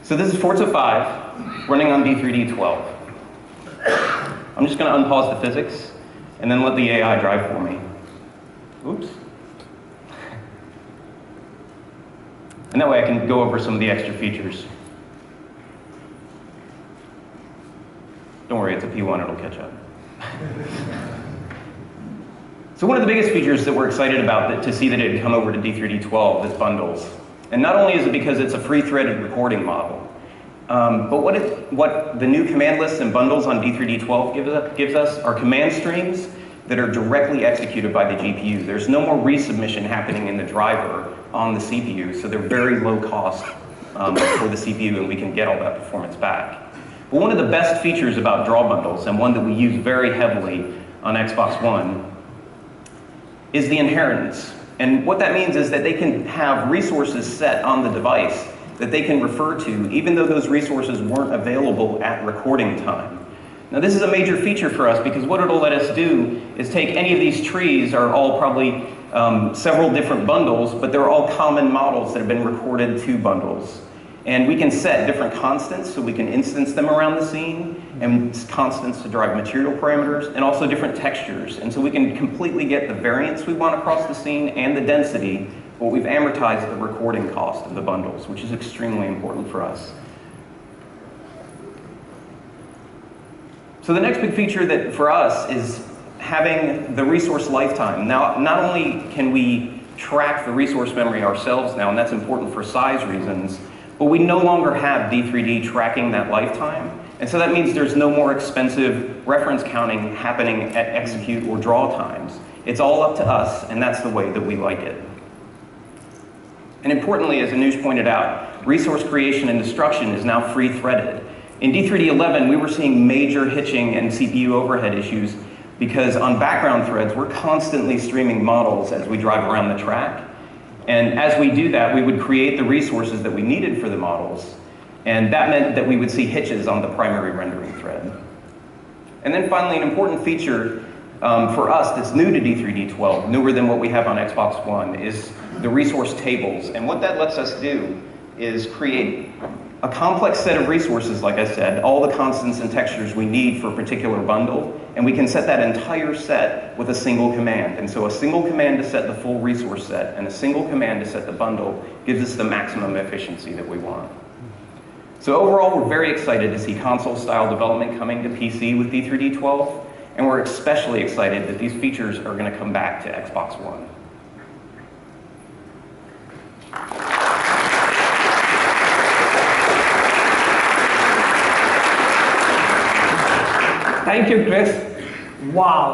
So this is Forza 5 running on D3D12. I'm just going to unpause the physics and then let the AI drive for me. Oops. And that way I can go over some of the extra features. Don't worry, it's a P1, it'll catch up. So one of the biggest features that we're excited about to see that it had come over to D3D12 is bundles. And not only is it because it's a free-threaded recording model, but what the new command lists and bundles on D3D12 gives us are command streams that are directly executed by the GPU. There's no more resubmission happening in the driver on the CPU, so they're very low cost for the CPU, and we can get all that performance back. But one of the best features about draw bundles, and one that we use very heavily on Xbox One, is the inheritance. And what that means is that they can have resources set on the device that they can refer to, even though those resources weren't available at recording time. Now this is a major feature for us because what it'll let us do is take any of these trees are all probably several different bundles, but they're all common models that have been recorded to bundles. And we can set different constants, so we can instance them around the scene, and constants to drive material parameters, and also different textures. And so we can completely get the variance we want across the scene and the density, but we've amortized the recording cost of the bundles, which is extremely important for us. So the next big feature that for us is having the resource lifetime. Now, not only can we track the resource memory ourselves now, and that's important for size reasons, but we no longer have D3D tracking that lifetime. And so that means there's no more expensive reference counting happening at execute or draw times. It's all up to us, and that's the way that we like it. And importantly, as Anush pointed out, resource creation and destruction is now free-threaded. In D3D11, we were seeing major hitching and CPU overhead issues because on background threads, we're constantly streaming models as we drive around the track. And as we do that, we would create the resources that we needed for the models. And that meant that we would see hitches on the primary rendering thread. And then finally, an important feature for us that's new to D3D12, newer than what we have on Xbox One, is the resource tables. And what that lets us do is create a complex set of resources, like I said, all the constants and textures we need for a particular bundle, and we can set that entire set with a single command. And so a single command to set the full resource set and a single command to set the bundle gives us the maximum efficiency that we want. So overall, we're very excited to see console-style development coming to PC with D3D12, and we're especially excited that these features are going to come back to Xbox One. Thank you, Chris. Wow.